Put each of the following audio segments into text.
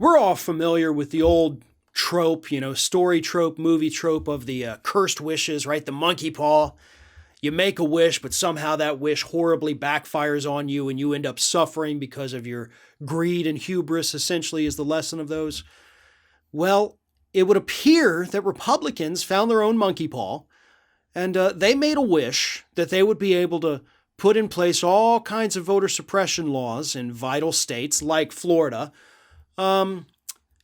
We're all familiar with the old trope, story trope, movie trope of the cursed wishes, right? The monkey paw. You make a wish, but somehow that wish horribly backfires on you and you end up suffering because of your greed and hubris, essentially, is the lesson of those. Well, it would appear that Republicans found their own monkey paw and they made a wish that they would be able to put in place all kinds of voter suppression laws in vital states like Florida. And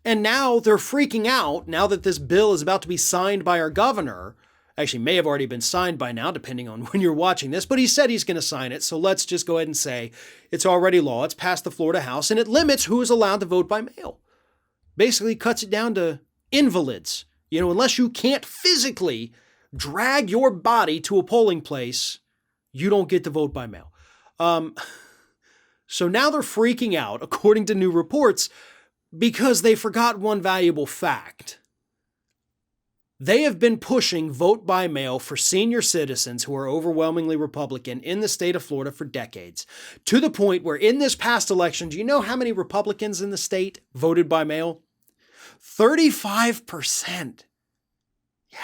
now they're freaking out now that this bill is about to be signed by our governor. Actually, may have already been signed by now, depending on when you're watching this, but he said he's going to sign it. So let's just go ahead and say it's already law. It's passed the Florida House, and it limits who is allowed to vote by mail. Basically cuts it down to invalids. Unless you can't physically drag your body to a polling place, you don't get to vote by mail. So now they're freaking out, according to new reports, because they forgot one valuable fact. They have been pushing vote by mail for senior citizens who are overwhelmingly Republican in the state of Florida for decades, to the point where in this past election, do you know how many Republicans in the state voted by mail? 35%. Yeah.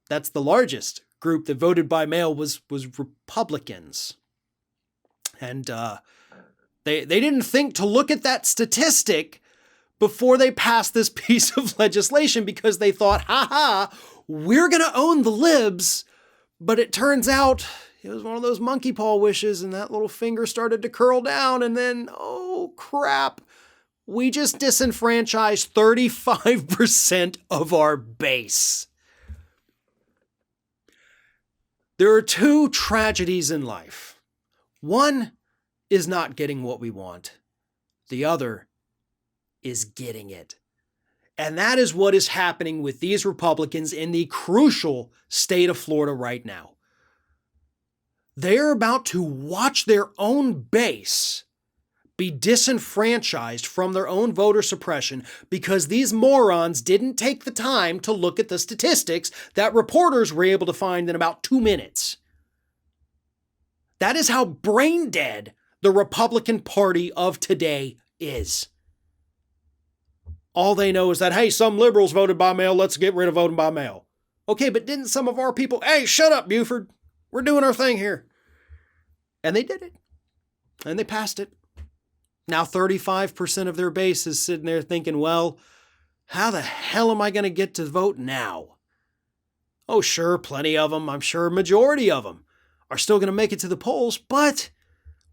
That's the largest group that voted by mail was Republicans. And they didn't think to look at that statistic before they passed this piece of legislation because they thought, we're going to own the libs. But it turns out it was one of those monkey paw wishes and that little finger started to curl down and then, oh crap, we just disenfranchised 35% of our base. There are two tragedies in life. One is not getting what we want. The other is getting it. And that is what is happening with these Republicans in the crucial state of Florida right now. They're about to watch their own base be disenfranchised from their own voter suppression because these morons didn't take the time to look at the statistics that reporters were able to find in about 2 minutes. That is how brain dead the Republican Party of today is. All they know is that, hey, some liberals voted by mail, let's get rid of voting by mail. Okay, but didn't some of our people, hey, shut up, Buford, we're doing our thing here. And they did it. And they passed it. Now 35% of their base is sitting there thinking, well, how the hell am I going to get to vote now? Oh, sure, plenty of them, I'm sure a majority of them are still going to make it to the polls, but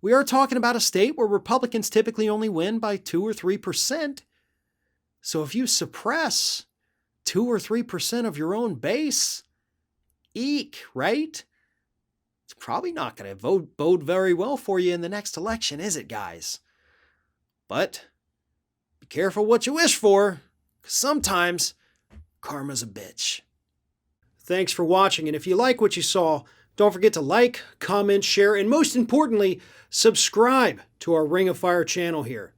we are talking about a state where Republicans typically only win by 2 or 3%. So if you suppress 2 or 3% of your own base, eek, right? It's probably not going to bode very well for you in the next election, is it, guys? But be careful what you wish for, because sometimes karma's a bitch. Thanks for watching, and if you like what you saw, don't forget to like, comment, share, and most importantly, subscribe to our Ring of Fire channel here.